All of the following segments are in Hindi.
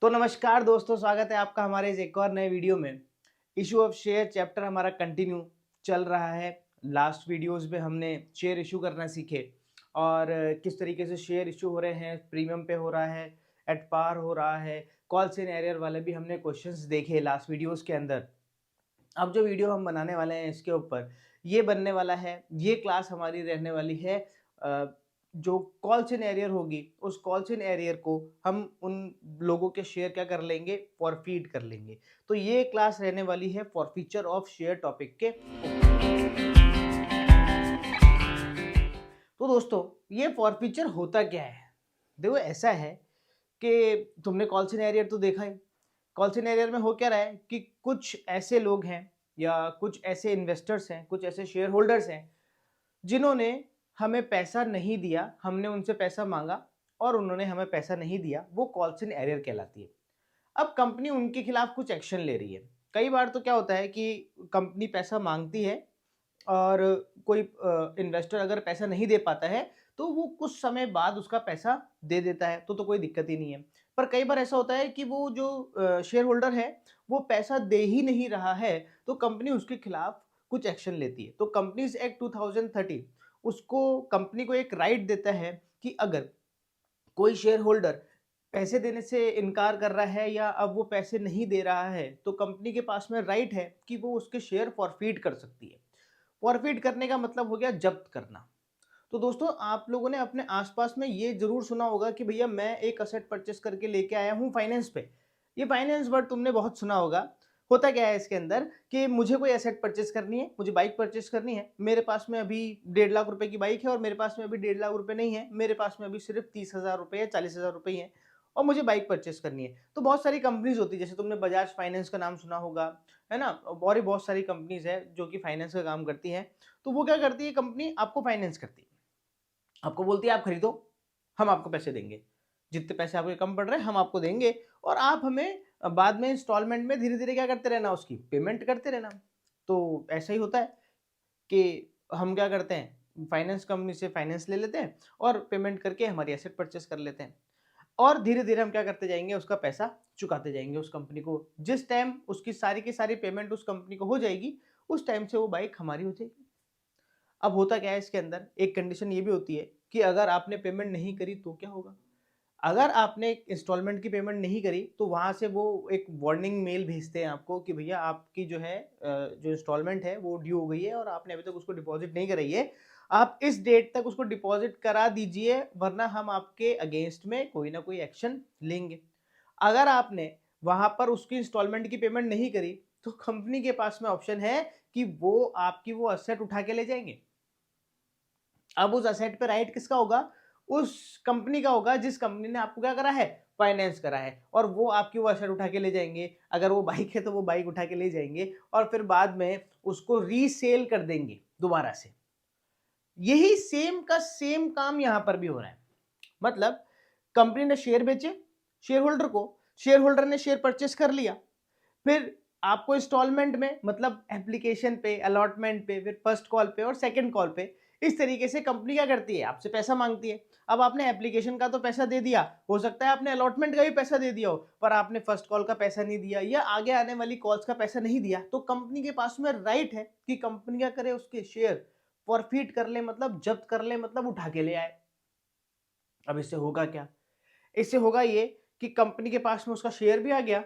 तो नमस्कार दोस्तों, स्वागत है आपका हमारे इस एक और नए वीडियो में। इशू ऑफ शेयर चैप्टर हमारा कंटिन्यू चल रहा है। लास्ट वीडियोस में हमने शेयर इशू करना सीखे और किस तरीके से शेयर इशू हो रहे हैं, प्रीमियम पे हो रहा है, एट पार हो रहा है, कॉल्स इन एरियर वाले भी हमने क्वेश्चंस देखे लास्ट वीडियोस के अंदर। अब जो वीडियो हम बनाने वाले हैं इसके ऊपर ये बनने वाला है, ये क्लास हमारी रहने वाली है जो कॉल इन एरियर होगी, उस कॉल इन एरियर को हम उन लोगों के शेयर क्या कर लेंगे, फॉरफीट कर लेंगे। तो ये क्लास रहने वाली है फॉरफीचर ऑफ शेयर टॉपिक के ऊपर। तो दोस्तों ये फॉरफीचर होता क्या है? देखो ऐसा है कि तुमने कॉल इन एरियर तो देखा ही। कॉल इन एरियर में हो क्या रहा है कि कुछ ऐसे लोग हैं या कुछ ऐसे इन्वेस्टर्स हैं, कुछ ऐसे शेयर होल्डर्स हैं जिन्होंने हमें पैसा नहीं दिया, हमने उनसे पैसा मांगा और उन्होंने हमें पैसा नहीं दिया, वो कॉल्स इन एरियर कहलाती है। अब कंपनी उनके खिलाफ कुछ एक्शन ले रही है। कई बार तो क्या होता है कि कंपनी पैसा मांगती है और कोई इन्वेस्टर अगर पैसा नहीं दे पाता है तो वो कुछ समय बाद उसका पैसा दे देता है, तो कोई दिक्कत ही नहीं है। पर कई बार ऐसा होता है कि वो जो शेयर होल्डर है वो पैसा दे ही नहीं रहा है, तो कंपनी उसके खिलाफ कुछ एक्शन लेती है। तो कंपनीज एक्ट 2013 उसको कंपनी को एक राइट देता है कि अगर कोई शेयर होल्डर पैसे देने से इनकार कर रहा है या अब वो पैसे नहीं दे रहा है, तो कंपनी के पास में राइट है कि वो उसके शेयर फॉरफीट कर सकती है। फॉरफीट करने का मतलब हो गया जब्त करना। तो दोस्तों आप लोगों ने अपने आसपास में ये जरूर सुना होगा कि भैया मैं एक असेट परचेस करके लेके आया हूँ फाइनेंस पे। ये फाइनेंस वर्ड तुमने बहुत सुना होगा। होता क्या है इसके अंदर कि मुझे कोई एसेट परचेस करनी है, मुझे बाइक परचेस करनी है, मेरे पास में अभी 1.5 लाख रुपए की बाइक है और मेरे पास में अभी 1.5 लाख रुपए नहीं है, मेरे पास में अभी सिर्फ 30,000 रुपए या 40,000 रुपए ही है और मुझे बाइक परचेस करनी है। तो बहुत सारी कंपनीज होती है, जैसे तुमने बजाज फाइनेंस का नाम सुना होगा, है ना, और भी बहुत सारी कंपनीज है जो कि फाइनेंस का काम करती है। तो वो क्या करती है, कंपनी आपको फाइनेंस करती है, आपको बोलती है आप खरीदो, हम आपको पैसे देंगे, जितने पैसे आपके कम पड़ रहे हैं हम आपको देंगे और आप हमें बाद में इंस्टॉलमेंट में धीरे धीरे क्या करते रहना, उसकी पेमेंट करते रहना। तो ऐसा ही होता है कि हम क्या करते हैं, फाइनेंस कंपनी से फाइनेंस ले लेते हैं और पेमेंट करके हमारी एसेट परचेस कर लेते हैं और धीरे धीरे हम क्या करते जाएंगे, उसका पैसा चुकाते जाएंगे उस कंपनी को। जिस टाइम उसकी सारी की सारी पेमेंट उस कंपनी को हो जाएगी, उस टाइम से वो बाइक हमारी हो जाएगी। अब होता क्या है इसके अंदर, एक कंडीशन ये भी होती है कि अगर आपने पेमेंट नहीं करी तो क्या होगा। अगर आपने इंस्टॉलमेंट की पेमेंट नहीं करी तो वहां से वो एक वार्निंग मेल भेजते हैं आपको कि भैया आपकी जो है जो इंस्टॉलमेंट है वो ड्यू हो गई है और आपने अभी तक उसको डिपॉजिट नहीं कराई है, आप इस डेट तक उसको डिपॉजिट करा दीजिए वरना हम आपके अगेंस्ट में कोई ना कोई एक्शन लेंगे। अगर आपने वहां पर उसकी इंस्टॉलमेंट की पेमेंट नहीं करी तो कंपनी के पास में ऑप्शन है कि वो आपकी वो असेट उठा के ले जाएंगे। अब उस असेट पे राइट किसका होगा, उस कंपनी का होगा जिस कंपनी ने आपको क्या करा है, फाइनेंस करा है, और वो आपकी वो असेट उठा के ले जाएंगे। अगर वो बाइक है तो वो बाइक उठा के ले जाएंगे और फिर बाद में उसको रीसेल कर देंगे दोबारा से। यही सेम का सेम काम यहां पर भी हो रहा है। मतलब कंपनी ने शेयर बेचे शेयर होल्डर को, शेयर होल्डर ने शेयर परचेस कर लिया, फिर आपको इंस्टॉलमेंट में मतलब एप्लीकेशन पे, अलॉटमेंट पे, फिर फर्स्ट कॉल पे और सेकंड कॉल पे, इस तरीके से कंपनी क्या करती है, आपसे पैसा मांगती है। अब आपने एप्लीकेशन का तो पैसा दे दिया, हो सकता है आपने अलॉटमेंट का भी पैसा दे दिया हो, पर आपने फर्स्ट कॉल का पैसा नहीं दिया या आगे आने वाली कॉल्स का पैसा नहीं दिया, तो कंपनी के पास में राइट है कि कंपनी क्या करे, उसके शेयर फॉरफीट कर ले, मतलब जब्त कर ले, मतलब उठा के ले आए। अब इससे होगा क्या, इससे होगा ये कि कंपनी के पास में उसका शेयर भी आ गया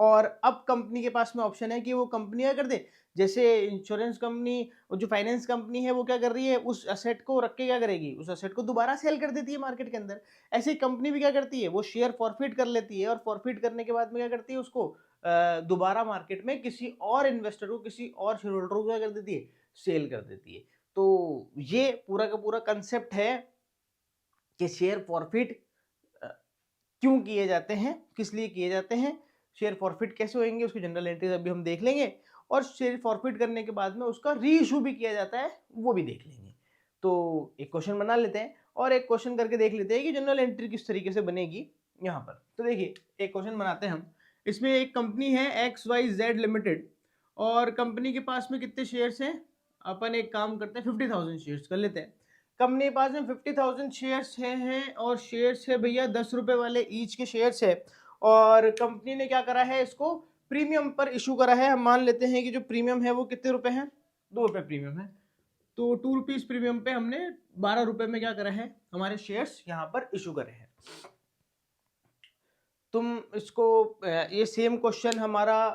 और अब कंपनी के पास में ऑप्शन है कि वो कंपनी क्या कर दे, जैसे इंश्योरेंस कंपनी और जो फाइनेंस कंपनी है वो क्या कर रही है, उस असेट को रख के क्या करेगी, उस असेट को दोबारा सेल कर देती है मार्केट के अंदर। ऐसे ही कंपनी भी क्या करती है, वो शेयर फॉरफिट कर लेती है और फॉरफिट करने के बाद में क्या करती है, उसको दोबारा मार्केट में किसी और इन्वेस्टर को, किसी और शेयर होल्डर को क्या कर देती है, सेल कर देती है। तो ये पूरा का पूरा कंसेप्ट है कि शेयर फॉरफिट क्यों किए जाते हैं, किस लिए किए जाते हैं, शेयर फॉरफिट कैसे होंगे, उसकी जनरल एंट्रीज अभी हम देख लेंगे और शेयर फॉरफिट करने के बाद में उसका री इशू भी किया जाता है, वो भी देख लेंगे। तो एक क्वेश्चन बना लेते हैं और एक क्वेश्चन करके देख लेते हैं कि जनरल एंट्री किस तरीके से बनेगी यहाँ पर। तो देखिए एक क्वेश्चन बनाते हैं हम। इसमें एक कंपनी है XYZ लिमिटेड और कंपनी के पास में कितने शेयर्स हैं, अपन एक काम करते हैं 50,000 शेयर्स कर लेते हैं। कंपनी के पास में 50,000 शेयर्स हैं और शेयर्स है भैया 10 रुपए वाले ईच के शेयर्स है और कंपनी ने क्या करा है, इसको प्रीमियम पर इशू करा है। हम मान लेते हैं कि जो प्रीमियम है वो कितने रुपए है, 2 रुपए प्रीमियम है, तो 2 रुपीज प्रीमियम पे हमने 12 रुपए में क्या करा है, हमारे शेयर्स यहाँ पर इशू करे हैं। तुम इसको ये सेम क्वेश्चन हमारा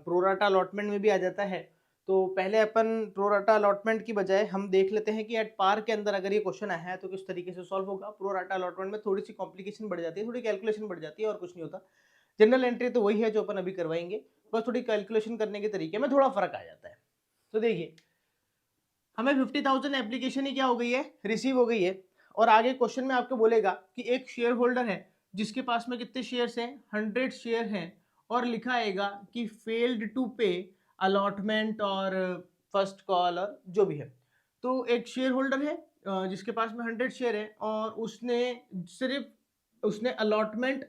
प्रोराटा अलॉटमेंट में भी आ जाता है। तो पहले अपन प्रोराटा अलॉटमेंट की बजाय हम देख लेते हैं कि एट पार के अंदर अगर ये क्वेश्चन आया है तो किस तरीके से सॉल्व होगा। प्रोराटा अलॉटमेंट में थोड़ी सी कॉम्प्लिकेशन बढ़ जाती है, थोड़ी कैलकुलेशन बढ़ जाती है, और कुछ नहीं होता। जनरल एंट्री तो वही है जो अपन अभी करवाएंगे, बस थोड़ी कैलकुलेशन करने के तरीके में थोड़ा फर्क आ जाता है। तो देखिए हमें 50,000 एप्लीकेशन ही क्या हो गई है, रिसीव हो गई है। और आगे क्वेश्चन में आपको बोलेगा कि एक शेयर होल्डर है जिसके पास में कितने शेयर्स हैं, 100 शेयर हैं, और लिखा आएगा कि फेल्ड टू पे अलॉटमेंट और फर्स्ट कॉल और जो भी है। तो एक शेयर होल्डर है जिसके पास में 100 शेयर है और उसने अलॉटमेंट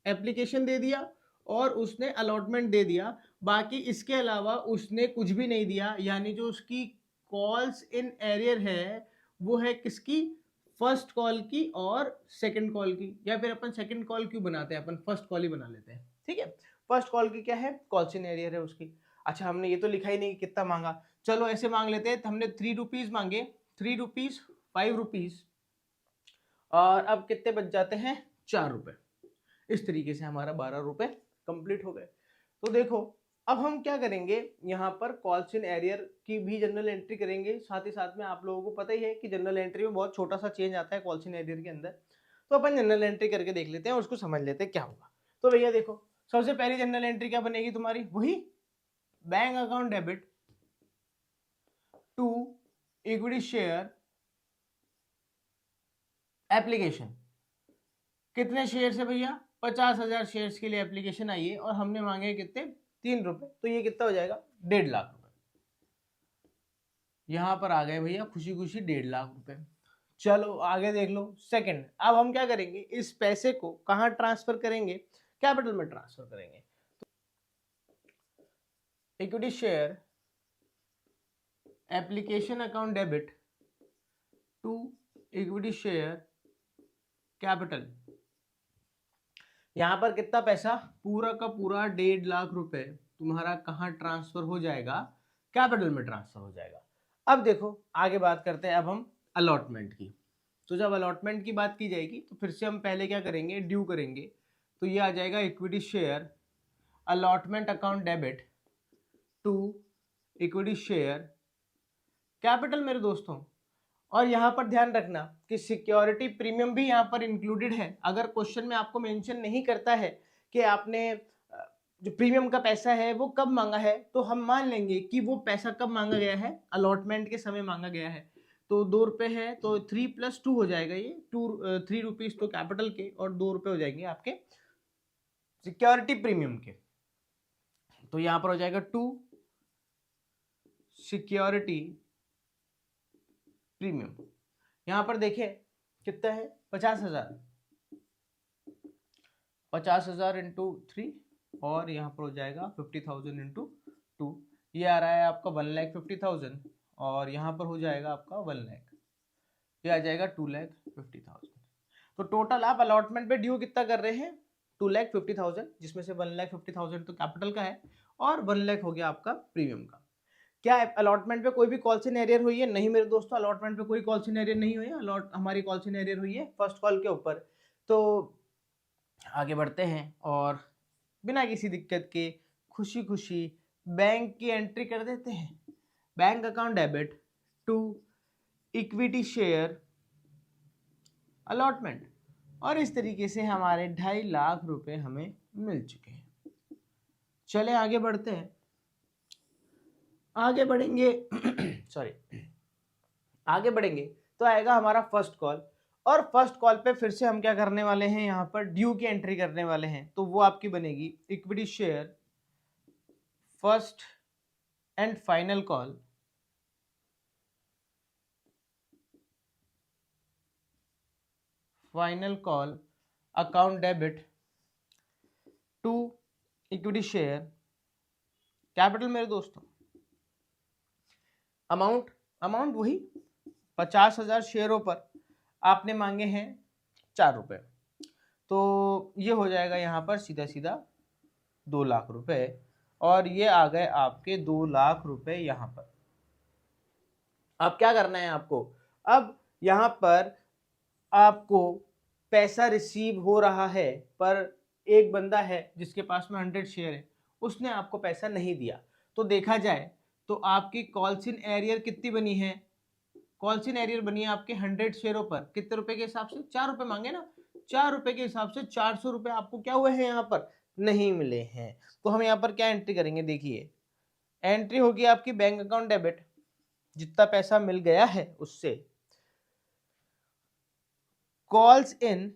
एप्लीकेशन दे दिया और उसने अलॉटमेंट दे दिया, बाकी इसके अलावा उसने कुछ भी नहीं दिया। यानी जो उसकी कॉल्स इन एरियर है वो है किसकी, फर्स्ट कॉल की और सेकंड कॉल की। या फिर अपन सेकंड कॉल क्यों बनाते हैं, अपन फर्स्ट कॉल ही बना लेते हैं, ठीक है। फर्स्ट कॉल की क्या है, कॉल्स इन एरियर है उसकी। अच्छा हमने ये तो लिखा ही नहीं कि कितना मांगा, चलो ऐसे मांग लेते हैं। हमने 3 रुपीज मांगे, 3 रुपीज, 5 रुपीज, और अब कितने बच जाते हैं, 4 रुपए। इस तरीके से हमारा 12 रुपए कंप्लीट हो गए। तो देखो अब हम क्या करेंगे, यहाँ पर कॉल्स इन एरियर की भी जनरल एंट्री करेंगे। साथ ही साथ में आप लोगों को पता ही है कि जनरल एंट्री में बहुत छोटा सा चेंज आता है कॉल्स इन एरियर के अंदर। तो अपन जनरल एंट्री करके देख लेते हैं और उसको समझ लेते हैं क्या होगा। तो भैया देखो सबसे पहली जनरल एंट्री क्या बनेगी तुम्हारी, वही bank account debit to equity share application. कितने शेयर है भैया, 50,000 शेयर्स के लिए एप्लीकेशन आई है और हमने मांगे कितने, 3 रुपए। तो ये कितना हो जाएगा, 1.5 लाख रुपए। यहां पर आ गए भैया खुशी खुशी 1.5 लाख रुपए। चलो आगे देख लो सेकंड। अब हम क्या करेंगे, इस पैसे को कहां ट्रांसफर करेंगे, कैपिटल में ट्रांसफर करेंगे। Equity share application account debit to equity share capital. यहां पर कितना पैसा, पूरा का पूरा 1.5 लाख रुपए तुम्हारा कहां ट्रांसफर हो जाएगा, कैपिटल में ट्रांसफर हो जाएगा। अब देखो आगे बात करते हैं अब हम अलॉटमेंट की। तो जब अलॉटमेंट की बात की जाएगी तो फिर से हम पहले क्या करेंगे, ड्यू करेंगे। तो ये आ जाएगा equity share allotment account debit to equity share capital मेरे दोस्तों। और यहाँ पर ध्यान रखना कि सिक्योरिटी प्रीमियम भी यहाँ पर इंक्लूडेड है। अगर क्वेश्चन में आपको मेंशन नहीं करता है कि आपने जो प्रीमियम का पैसा है वो कब मांगा है, तो हम मान लेंगे कि वो पैसा कब मांगा गया है, अलॉटमेंट के समय मांगा गया है। तो 2 रुपए है तो 3 + 2 हो जाएगा, ये 3 रुपीज तो कैपिटल के और 2 रुपए हो जाएंगे आपके सिक्योरिटी प्रीमियम के। तो यहाँ पर हो जाएगा 2 सिक्योरिटी प्रीमियम। यहां पर देखिए कितना है, 50,000, 50,000 इंटू 3, और यहाँ पर हो जाएगा 50,000 इंटू 2। ये आ रहा है आपका 1,50,000 और यहाँ पर हो जाएगा आपका 1 लाख, ये आ जाएगा 2,50,000। तो टोटल आप अलॉटमेंट पे ड्यू कितना कर रहे हैं, 2,50,000, जिसमें से 1,50,000 तो कैपिटल का है और 1 लाख हो गया आपका प्रीमियम का। क्या अलॉटमेंट पे कोई भी कॉल्स इन एरियर हुई है, नहीं मेरे दोस्तों, अलॉटमेंट पे कोई कॉल्स इन एरियर नहीं हुई है। हमारी कॉल्स इन एरियर हुई है फर्स्ट कॉल के ऊपर। तो आगे बढ़ते हैं और बिना किसी दिक्कत के खुशी खुशी बैंक की एंट्री कर देते हैं। Bank account debit to equity share allotment, और इस तरीके से हमारे 2.5 लाख रुपए हमें मिल चुके हैं। चले आगे बढ़ते हैं, आगे बढ़ेंगे सॉरी आगे बढ़ेंगे तो आएगा हमारा फर्स्ट कॉल। और फर्स्ट कॉल पे फिर से हम क्या करने वाले हैं, यहाँ पर ड्यू की एंट्री करने वाले हैं। तो वो आपकी बनेगी equity share first and final call account debit to equity share capital मेरे दोस्तों। अमाउंट वही 50,000 शेयरों पर आपने मांगे हैं 4 रुपए। तो ये हो जाएगा यहाँ पर सीधा सीधा 2 लाख रुपए, और ये आ गए आपके 2 लाख रुपए यहाँ पर। अब क्या करना है आपको, अब यहाँ पर आपको पैसा रिसीव हो रहा है, पर एक बंदा है जिसके पास में 100 शेयर है, उसने आपको पैसा नहीं दिया। तो देखा जाए तो आपकी कॉल्स इन एरियर कितनी बनी है, कॉल्स इन एरियर बनी है आपके 100 शेयरों पर कितने रुपए के हिसाब से, 4 रुपए मांगे ना, 4 रुपए के हिसाब से 400 रुपए आपको क्या हुए हैं यहाँ पर, नहीं मिले हैं। तो हम यहाँ पर क्या एंट्री करेंगे, देखिए एंट्री होगी आपकी बैंक अकाउंट डेबिट, जितना पैसा मिल गया है उससे, calls in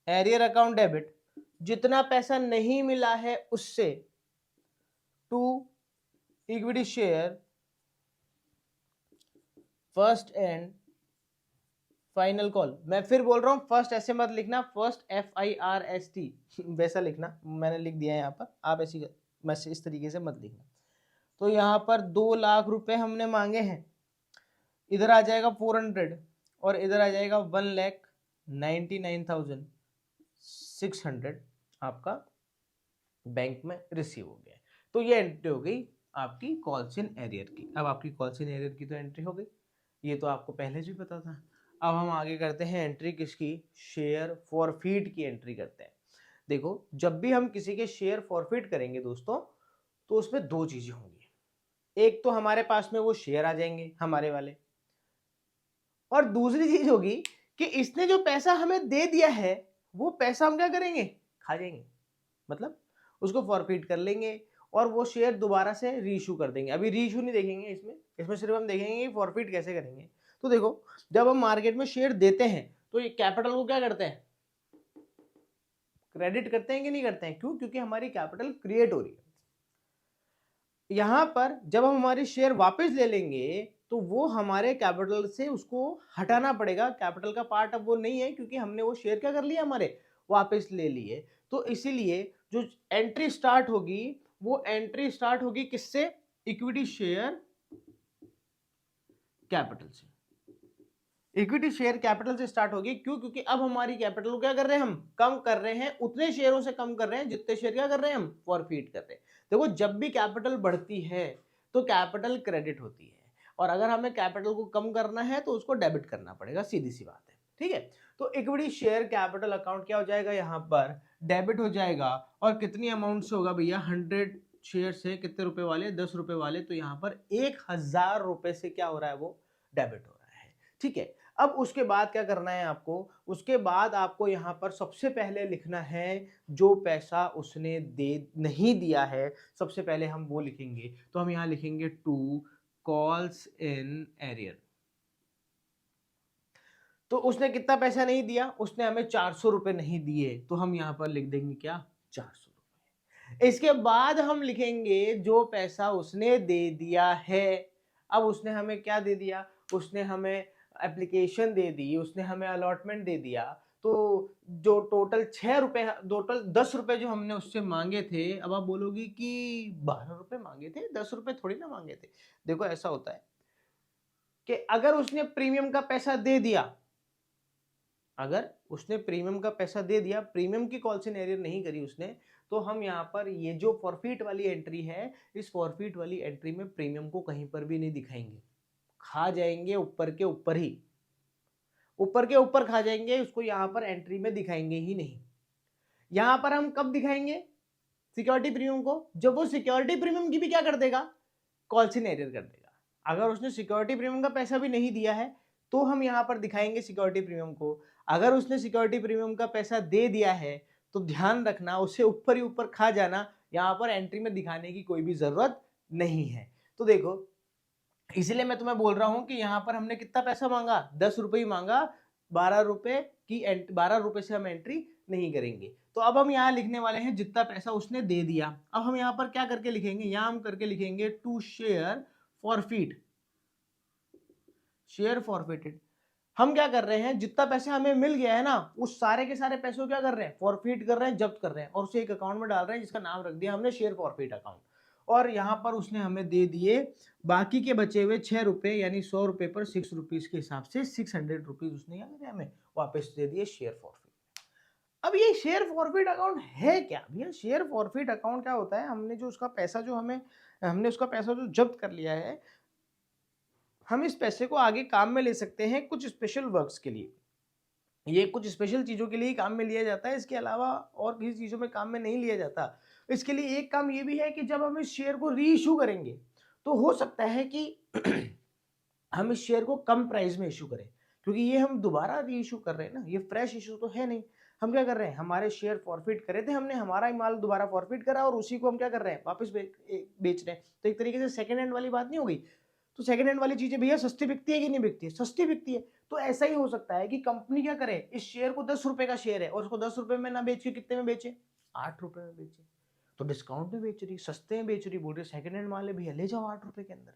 arrear account debit, जितना पैसा नहीं मिला है उससे, to equity share first and final call. मैं फिर बोल रहा हूं, फर्स्ट ऐसे मत लिखना, फर्स्ट FIRST वैसा लिखना, मैंने लिख दिया है यहाँ पर, आप ऐसी मैसेज इस तरीके से मत लिखना। तो यहाँ पर 2 लाख रुपए हमने मांगे हैं, इधर आ जाएगा 400 और इधर आ जाएगा 1,99,600 आपका बैंक में रिसीव हो गया। तो ये एंट्री हो गई आपकी कॉल्स इन एरियर की। अब आपकी कॉल्स इन एरियर की तो एंट्री हो गई, ये तो आपको पहले से भी पता था। अब हम आगे करते हैं एंट्री किसकी, शेयर फॉरफीट की एंट्री करते हैं। देखो जब भी हम किसी के शेयर फॉरफीट करेंगे दोस्तों, तो उसमें 2 चीजें होंगी, एक तो हमारे पास में वो शेयर आ जाएंगे हमारे वाले, और दूसरी चीज होगी कि इसने जो पैसा हमें दे दिया है वो पैसा हम क्या करेंगे, खा जाएंगे, मतलब उसको फॉरफीट कर लेंगे और वो शेयर दोबारा से रीइशू कर देंगे। अभी रीइशू नहीं देखेंगे इसमें सिर्फ हम देखेंगे कि फॉरफीट कैसे करेंगे। तो देखो जब हम मार्केट में शेयर देते हैं तो ये कैपिटल को क्या करते हैं, क्रेडिट करते हैं कि नहीं करते हैं, क्यों, क्योंकि हमारी कैपिटल क्रिएट हो रही है। यहां पर जब हम हमारे शेयर वापस ले लेंगे तो वो हमारे कैपिटल से उसको हटाना पड़ेगा, कैपिटल का पार्ट अब वो नहीं है, क्योंकि हमने वो शेयर क्या कर लिया, हमारे वापस ले लिए। तो इसीलिए जो एंट्री स्टार्ट होगी वो एंट्री स्टार्ट होगी किससे, इक्विटी शेयर कैपिटल से, इक्विटी शेयर कैपिटल से स्टार्ट होगी। क्यों, क्योंकि अब हमारी कैपिटल को क्या कर रहे हैं, हम कम कर रहे हैं, उतने शेयरों से कम कर रहे हैं जितने शेयर क्या कर रहे हैं, हम फॉरफीट कर रहे हैं। देखो जब भी कैपिटल बढ़ती है तो कैपिटल क्रेडिट होती है, और अगर हमें कैपिटल को कम करना है तो उसको डेबिट करना पड़ेगा, सीधी सी बात है, ठीक है। तो इक्विटी शेयर कैपिटल अकाउंट क्या हो जाएगा, यहाँ पर डेबिट हो जाएगा, और कितनी अमाउंट से होगा भैया, 100 शेयर से कितने रुपए वाले, 10 रुपए वाले, तो यहाँ पर 1000 रुपए से क्या हो रहा है, वो डेबिट हो रहा है, ठीक है। अब उसके बाद क्या करना है आपको, उसके बाद आपको यहाँ पर सबसे पहले लिखना है जो पैसा उसने दे नहीं दिया है, सबसे पहले हम वो लिखेंगे। तो हम यहाँ लिखेंगे टू कॉल्स इन एरियर। तो उसने कितना पैसा नहीं दिया, उसने हमें 400 रुपए नहीं दिए, तो हम यहाँ पर लिख देंगे क्या, 400 रुपए। इसके बाद हम लिखेंगे जो पैसा उसने दे दिया है। अब उसने हमें क्या दे दिया, उसने हमें एप्लीकेशन दे दी, उसने हमें अलॉटमेंट दे दिया। तो जो टोटल 6 रुपए, टोटल 10 रुपए जो हमने उससे मांगे थे, अब आप बोलोगी कि 12 रुपए मांगे थे, 10 रुपए थोड़ी ना मांगे थे। देखो ऐसा होता है कि अगर उसने प्रीमियम का पैसा दे दिया, अगर उसने प्रीमियम का पैसा दे दिया, प्रीमियम की कॉल्स इन एरियर नहीं करी उसने, तो हम यहाँ पर ये जो फॉरफीट वाली एंट्री है, इस फॉरफीट वाली एंट्री में प्रीमियम को कहीं पर भी नहीं दिखाएंगे, खा जाएंगे ऊपर के ऊपर ही, ऊपर के ऊपर खा जाएंगे, उसको यहाँ पर एंट्री में दिखाएंगे ही नहीं। यहाँ पर हम कब दिखाएंगे सिक्योरिटी प्रीमियम को, जब वो सिक्योरिटी प्रीमियम की भी क्या कर देगा, कॉल्स इन एरियर कर देगा। अगर उसने सिक्योरिटी प्रीमियम का पैसा भी नहीं दिया है तो हम यहाँ पर दिखाएंगे सिक्योरिटी प्रीमियम को। अगर उसने सिक्योरिटी प्रीमियम का पैसा दे दिया है तो ध्यान रखना, उसे ऊपर ही ऊपर खा जाना, यहाँ पर एंट्री में दिखाने की कोई भी जरूरत नहीं है। तो देखो इसलिए मैं तुम्हें बोल रहा हूं कि यहाँ पर हमने कितना पैसा मांगा, 10 रुपए ही मांगा, 12 रुपए की 12 रुपए से हम एंट्री नहीं करेंगे। तो अब हम यहाँ लिखने वाले हैं जितना पैसा उसने दे दिया। अब हम यहाँ पर क्या करके लिखेंगे, यहाँ हम करके लिखेंगे to share forfeit, share forfeited. हम क्या कर रहे हैं, जितना पैसे हमें मिल गया है ना, उस सारे के सारे पैसे को क्या कर रहे हैं, फॉरफिट कर रहे हैं, जब्त कर रहे हैं, और उसे एक अकाउंट में डाल रहे हैं जिसका नाम रख दिया हमने शेयर फॉरफिट अकाउंट। और यहाँ पर उसने हमें दे दिए बाकी के बचे हुए 6 रुपए, यानी 100 रुपए पर 6 रुपीज के हिसाब से 600 रुपीज उसने क्या करे हमें वापस दे दिए शेयर फॉरफिट। अब ये शेयर फॉरफिट अकाउंट है क्या भैया? शेयर फॉरफिट अकाउंट क्या होता है? हमने उसका पैसा जो जब्त कर लिया है, हम इस पैसे को आगे काम में ले सकते हैं कुछ स्पेशल वर्क्स के लिए। ये कुछ स्पेशल चीज़ों के लिए ही काम में लिया जाता है, इसके अलावा और किसी चीज़ों में काम में नहीं लिया जाता। इसके लिए एक काम ये भी है कि जब हम इस शेयर को री इशू करेंगे तो हो सकता है कि हम इस शेयर को कम प्राइस में इशू करें, क्योंकि ये हम दोबारा री इशू कर रहे हैं ना, ये फ्रेश इशू तो है नहीं। हम क्या कर रहे हैं, हमारे शेयर फॉरफिट करे थे हमने, हमारा ही माल दोबारा फॉरफिट करा और उसी को हम क्या कर रहे हैं, वापस बेच रहे हैं। तो एक तरीके से सेकंड हैंड वाली बात नहीं हो गई। तो सेकंड हैंड वाली चीजें भैया सस्ती बिकती है कि नहीं बिकती है? सस्ती बिकती है। तो ऐसा ही हो सकता है कि कंपनी क्या करे, इस शेयर को 10 रुपए का शेयर है और उसको 10 रुपए में ना बेच के कितने में बेचे, 8 रुपए में बेचे। तो डिस्काउंट में बेच रही, सस्ते में बेच रही, बोल रही सेकंड हैंड माल है भैया ले जाओ 8 रुपए के अंदर।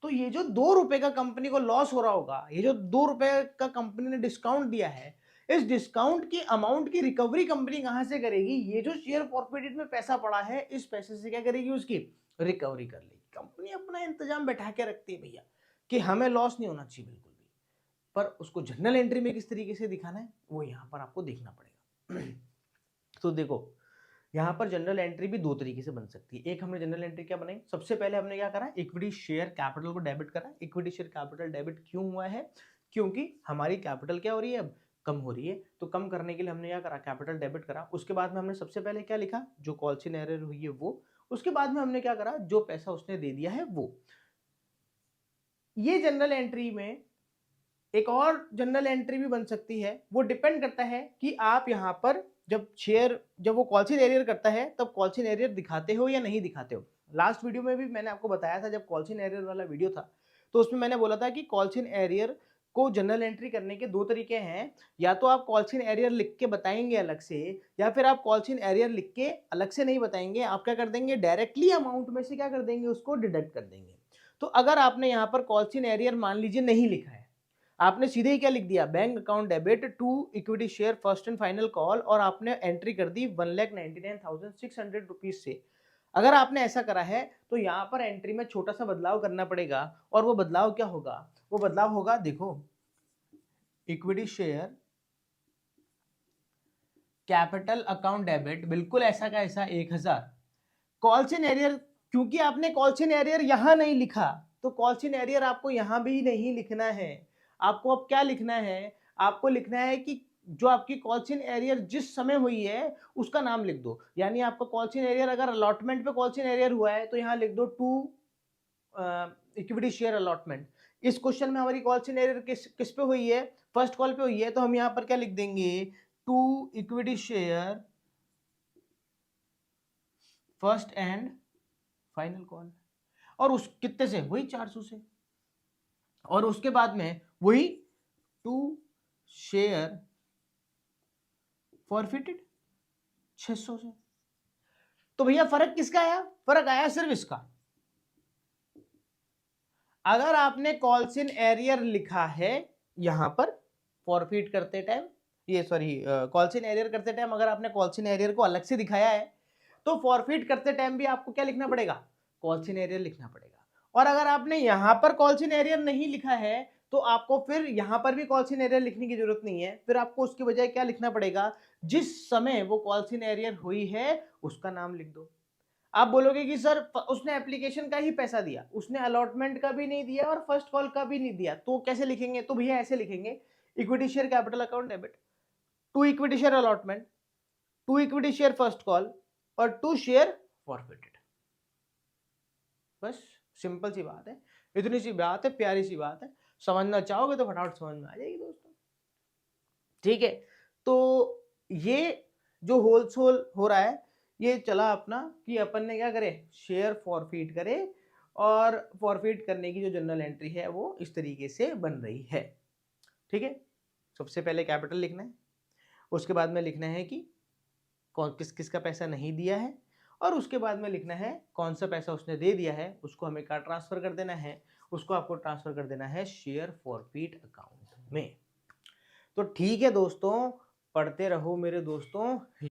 तो ये जो 2 रुपए का कंपनी को लॉस हो रहा होगा, ये जो 2 रुपए का कंपनी ने डिस्काउंट दिया है, इस डिस्काउंट की अमाउंट की रिकवरी कंपनी कहां से करेगी? ये जो शेयर फॉरफिटेड में पैसा पड़ा है, इस पैसे से क्या करेगी, उसकी रिकवरी कर लेगी। कंपनी अपना इंतजाम बैठा के रखती है भैया कि हमें लॉस नहीं होना चाहिए बिल्कुल भी, पर उसको जर्नल एंट्री में किस तरीके से दिखाना है वो यहाँ पर आपको देखना पड़ेगा। तो देखो यहाँ पर जनरल एंट्री भी दो तरीके से बन सकती है। एक हमने जनरल एंट्री क्या बनाई, सबसे पहले हमने क्या करा, इक्विटी शेयर कैपिटल को डेबिट करा। इक्विटी शेयर कैपिटल डेबिट क्यों हुआ है? क्योंकि हमारी कैपिटल क्या हो रही है, अब कम हो रही है। तो कम करने के लिए हमने क्या करा, कैपिटल डेबिट करा। उसके बाद में हमने सबसे पहले क्या लिखा, जो कॉल्सिन एरर हुई है वो। उसके बाद में हमने क्या करा, जो पैसा उसने दे दिया है वो। ये जनरल एंट्री में एक और जनरल एंट्री भी बन सकती है। वो डिपेंड करता है कि आप यहाँ पर जब वो कॉल्सिन एरियर करता है तब कॉल्सिन एरियर दिखाते हो या नहीं दिखाते हो। लास्ट वीडियो में भी मैंने आपको बताया था, जब कॉल्सिन एरियर वाला वीडियो था तो उसमें मैंने बोला था कि कॉल्सिन एरियर को जनरल एंट्री करने के दो तरीके हैं। या तो आप कॉल्सिन एरियर लिख के बताएंगे अलग से, या फिर आप कॉल्सिन एरियर लिख के अलग से नहीं बताएंगे, आप क्या कर देंगे, डायरेक्टली अमाउंट में से क्या कर देंगे, उसको डिडक्ट कर देंगे। तो अगर आपने यहाँ पर कॉल्सिन एरियर मान लीजिए नहीं लिखा है, आपने सीधे ही क्या लिख दिया, bank account debit to equity share first and final call, और आपने एंट्री कर दी 1,99,600 रुपीज से। अगर आपने ऐसा करा है तो यहाँ पर एंट्री में छोटा सा बदलाव करना पड़ेगा। और वो बदलाव क्या होगा, वो बदलाव होगा, देखो, equity share capital account debit, बिल्कुल ऐसा का ऐसा 1,000। कॉल्सिन एरियर, क्योंकि आपने कॉल्सिन एरियर यहां नहीं लिखा, तो कॉल्सिन एरियर आपको यहां भी नहीं लिखना है। आपको अब क्या लिखना है, आपको लिखना है कि जो आपकी कॉल्सिन एरियर जिस समय हुई है उसका नाम लिख दो। यानी आपका कॉल्सिन एरियर अगर अलॉटमेंट पे कॉल्सिन एरियर हुआ है तो यहाँ लिख दो टू इक्विटी शेयर अलॉटमेंट। इस क्वेश्चन में हमारी कॉल्सिन एरियर किस पे हुई है, फर्स्ट कॉल पे हुई है, तो हम यहाँ पर क्या लिख देंगे, to equity share first and final call. और उस कितने से, वही 400 से। और उसके बाद में वही टू शेयर फॉरफिटेड 600 से। तो भैया फर्क किसका आया, फर्क आया सिर्फ इसका। अगर आपने कॉल्सिन एरियर लिखा है यहां पर फॉरफिट करते टाइम, ये सॉरी कॉल्सिन एरियर करते टाइम अगर आपने कॉल्सिन एरियर को अलग से दिखाया है, तो फॉरफिट करते टाइम भी आपको क्या लिखना पड़ेगा, कॉल्सिन एरियर लिखना पड़ेगा। और अगर आपने यहां पर कॉल्सिन एरियर नहीं लिखा है तो आपको फिर यहां पर भी कॉल्सिन एरियर लिखने की जरूरत नहीं है। फिर आपको उसके बजाय क्या लिखना पड़ेगा, जिस समय वो कॉल्सिन एरियर हुई है उसका नाम लिख दो। आप बोलोगे कि सर उसने एप्लीकेशन का ही पैसा दिया, उसने अलॉटमेंट का भी नहीं दिया और फर्स्ट कॉल का भी नहीं दिया, तो कैसे लिखेंगे? तो भैया ऐसे लिखेंगे, equity share capital account debit to equity share allotment, to equity share first call और टू शेयर फॉरफिटेड। बस सिंपल सी बात है, इतनी सी बात है, प्यारी सी बात है। समझना चाहोगे तो फटाफट समझ में आ जाएगी दोस्तों। ठीक है, तो ये जो होलसेल हो रहा है ये चला अपना कि अपन ने क्या करे, शेयर फॉरफिट करे, और फॉरफिट करने की जो जनरल एंट्री है वो इस तरीके से बन रही है। ठीक है, सबसे पहले कैपिटल लिखना है, उसके बाद में लिखना है कि कौन किस किस का पैसा नहीं दिया है, और उसके बाद में लिखना है कौन सा पैसा उसने दे दिया है, उसको हमें क्या ट्रांसफर कर देना है, उसको आपको ट्रांसफर कर देना है शेयर फॉरफिट अकाउंट में। तो ठीक है दोस्तों, पढ़ते रहो मेरे दोस्तों।